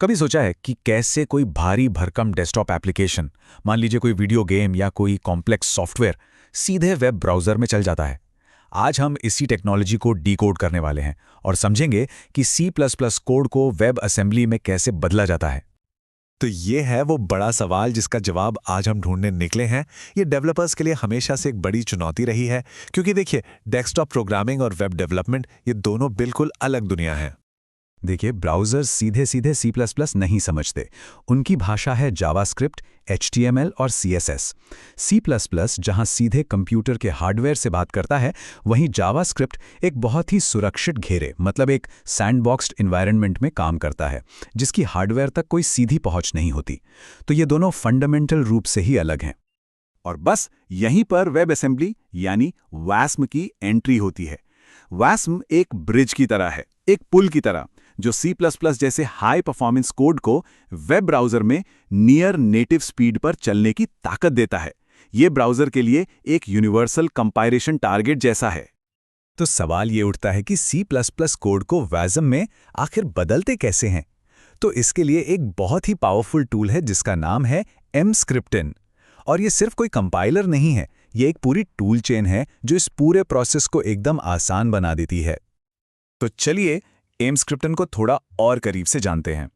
कभी सोचा है कि कैसे कोई भारी भरकम डेस्कटॉप एप्लीकेशन, मान लीजिए कोई वीडियो गेम या कोई कॉम्प्लेक्स सॉफ्टवेयर, सीधे वेब ब्राउज़र में चल जाता है। आज हम इसी टेक्नोलॉजी को डीकोड करने वाले हैं और समझेंगे कि C++ कोड को वेब असेंबली में कैसे बदला जाता है। तो ये है वो बड़ा सवाल जिसका जवाब आज हम ढूंढने निकले हैं। ये डेवलपर्स के लिए हमेशा से एक बड़ी चुनौती रही है, क्योंकि देखिए, डेस्कटॉप प्रोग्रामिंग और वेब डेवलपमेंट ये दोनों बिल्कुल अलग दुनिया है। देखिए, ब्राउज़र्स सीधे सीधे C++ नहीं समझते। उनकी भाषा है जावास्क्रिप्ट, HTML और CSS। C++ जहां सीधे कंप्यूटर के हार्डवेयर से बात करता है, वहीं जावास्क्रिप्ट एक बहुत ही सुरक्षित घेरे, मतलब एक सैंडबॉक्स्ड एनवायरनमेंट में काम करता है, जिसकी हार्डवेयर तक कोई सीधी पहुंच नहीं होती। तो ये दोनों फंडामेंटल रूप से ही अलग हैं। और बस यहीं पर वेब असेंबली यानी वास्म की एंट्री होती है। वास्म एक ब्रिज की तरह है, एक पुल की तरह, जो C++ जैसे हाई परफॉर्मेंस कोड को वेब ब्राउज़र में नियर नेटिव स्पीड पर चलने की ताकत देता है। ये ब्राउज़र के लिए एक यूनिवर्सल कंपाइलेशन टारगेट जैसा है। तो सवाल ये उठता है कि C++ कोड को वास्म में आखिर बदलते कैसे हैं? तो इसके लिए एक बहुत ही पावरफुल टूल है जिसका नाम है Emscripten। और ये सिर्फ कोई कंपाइलर नहीं है, ये एक पूरी टूल चेन है जो इस पूरे प्रोसेस को एकदम आसान बना देती है। तो चलिए Emscripten को थोड़ा और करीब से जानते हैं।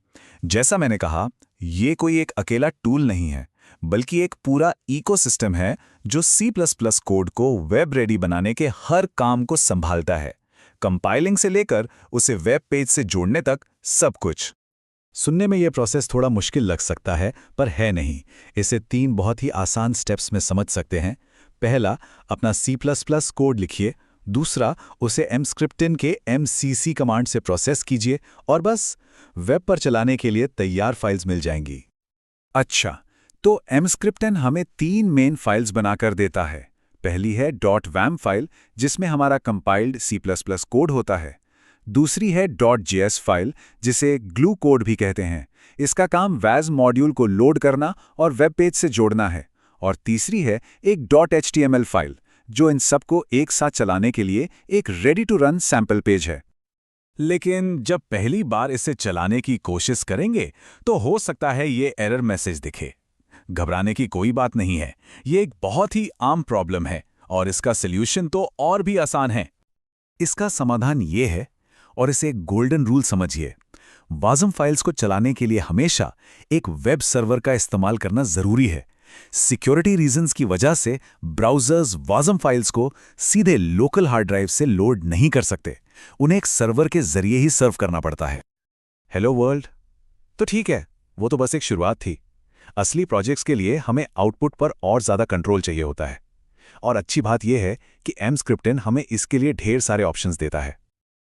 जैसा मैंने कहा, ये कोई एक अकेला टूल नहीं है, बल्कि एक पूरा इकोसिस्टम है जो C++ कोड को वेब रेडी बनाने के हर काम को संभालता है, कंपाइलिंग से लेकर उसे वेब पेज से जोड़ने तक सब कुछ। सुनने में ये प्रोसेस थोड़ा मुश्किल लग सकता है, पर है नहीं। इसे 3 बहुत ही आसान स्टेप्स में समझ सकते हैं। पहला, अपना C++ कोड लिखिए। दूसरा, उसे Emscripten के MCC कमांड से प्रोसेस कीजिए और बस वेब पर चलाने के लिए तैयार फाइल्स मिल जाएंगी। अच्छा, तो Emscripten हमें 3 मेन फाइल्स बनाकर देता है। पहली है .wam फाइल, जिसमें हमारा कंपाइल्ड C++ कोड होता है। दूसरी है .js फाइल, जिसे ग्लू कोड भी कहते हैं। इसका काम WAS मॉड्यूल को लोड करना और वेब पेज से जोड़ना है। और तीसरी है एक .html फाइल, जो इन सबको एक साथ चलाने के लिए एक ready to run sample page है। लेकिन जब पहली बार इसे चलाने की कोशिश करेंगे, तो हो सकता है ये एरर मैसेज दिखे। घबराने की कोई बात नहीं है, ये एक बहुत ही आम प्रॉब्लम है और इसका सल्यूशन तो और भी आसान है। इसका समाधान ये है, और इसे एक गोल्डन रूल समझिए। वास्म फाइल्स को चलाने के लिए हमेशा एक वेब सर्वर का इस्तेमाल करना जरूरी है। सिक्योरिटी रीजंस की वजह से ब्राउज़र्स वास्म फाइल्स को सीधे लोकल हार्ड ड्राइव से लोड नहीं कर सकते। उन्हें एक सर्वर के जरिए ही सर्व करना पड़ता है। Hello world. तो ठीक है, वो तो बस एक शुरुआत थी। असली प्रोजेक्ट्स के लिए हमें आउटपुट पर और ज़्यादा कंट्रोल चाहिए होता है। और अच्छी बात यह है कि Emscripten हमें इसके लिए ढेर सारे ऑप्शंस देता है।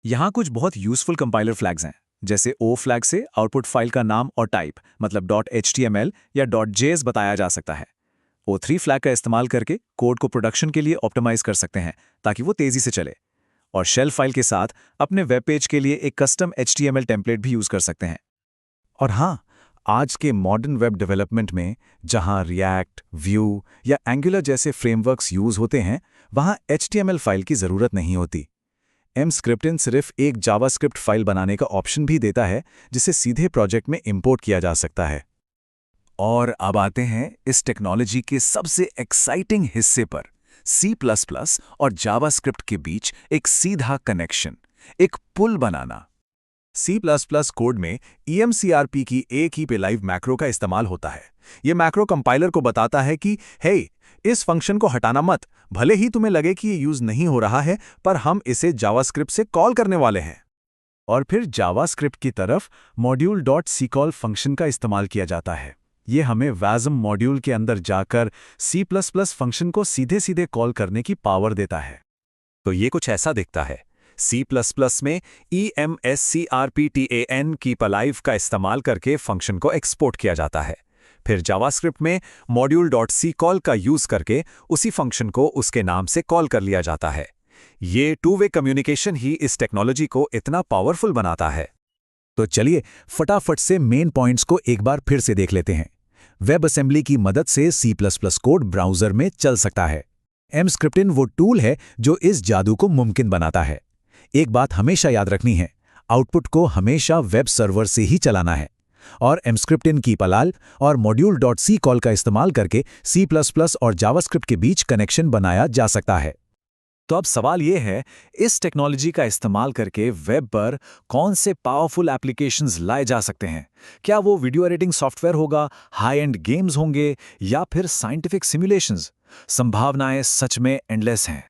यहाँ कुछ बहुत यूजफुल कंपाइलर फ्लैग्स हैं, जैसे O फ्लैग से आउटपुट फाइल का नाम और टाइप, मतलब .html या .js बताया जा सकता है। O3 फ्लैग का इस्तेमाल करके कोड को प्रोडक्शन के लिए ऑप्टिमाइज कर सकते हैं ताकि वो तेजी से चले। और शेल फाइल के साथ अपने वेब पेज के लिए एक कस्टम HTML टेम्पलेट भी यूज कर सकते हैं। और हाँ, आज के मॉडर्न वेब डेवलपमेंट में जहां रिएक्ट, व्यू या एंगुलर जैसे फ्रेमवर्क्स यूज होते हैं, वहां HTML फाइल की जरूरत नहीं होती। Emscripten सिर्फ एक जावास्क्रिप्ट फाइल बनाने का ऑप्शन भी देता है, जिसे सीधे प्रोजेक्ट में इंपोर्ट किया जा सकता है। और अब आते हैं इस टेक्नोलॉजी के सबसे एक्साइटिंग हिस्से पर, C++ और जावास्क्रिप्ट के बीच एक सीधा कनेक्शन, एक पुल बनाना। C++ कोड में EMCRP की एक ही पे लाइव मैक्रो का इस्तेमाल होता है। ये मैक्रो कंपाइलर को बताता है कि हे, इस फंक्शन को हटाना मत, भले ही तुम्हें लगे कि ये यूज नहीं हो रहा है, पर हम इसे जावास्क्रिप्ट से कॉल करने वाले हैं। और फिर जावास्क्रिप्ट की तरफ module.ccall फंक्शन का इस्तेमाल किया जाता है। ये हमें वास्म मॉड्यूल के अंदर जाकर C++ फंक्शन को सीधे सीधे कॉल करने की पावर देता है। तो ये कुछ ऐसा दिखता है। C++ में EMSCRPTAN की पलाइव का इस्तेमाल करके फंक्शन को एक्सपोर्ट किया जाता है। फिर जावास्क्रिप्ट में module.ccall का यूज करके उसी फंक्शन को उसके नाम से कॉल कर लिया जाता है। ये टू वे कम्युनिकेशन ही इस टेक्नोलॉजी को इतना पावरफुल बनाता है। तो चलिए फटाफट से मेन पॉइंट्स को एक बार फिर से देख लेते हैं। वेब असेंबली की मदद से C++ कोड ब्राउज़र में चल सकता है। Emscripten वो टूल है जो इस जादू को मुमकिन बनाता है। एक बात हमेशा याद रखनी है, आउटपुट को हमेशा वेब सर्वर से ही चलाना है। और एमस्क्रिप्ट इन कीपलाल और module.c कॉल का इस्तेमाल करके C++ और जावास्क्रिप्ट के बीच कनेक्शन बनाया जा सकता है। तो अब सवाल ये है, इस टेक्नोलॉजी का इस्तेमाल करके वेब पर कौन से पावरफुल एप्लीकेशंस लाए जा सकते हैं? क्या वो वीडियो एडिटिंग सॉफ्टवेयर होगा, हाई एंड गेम्स होंगे या फिर साइंटिफिक सिमुलेशंस? संभावनाएं सच में एंडलेस हैं।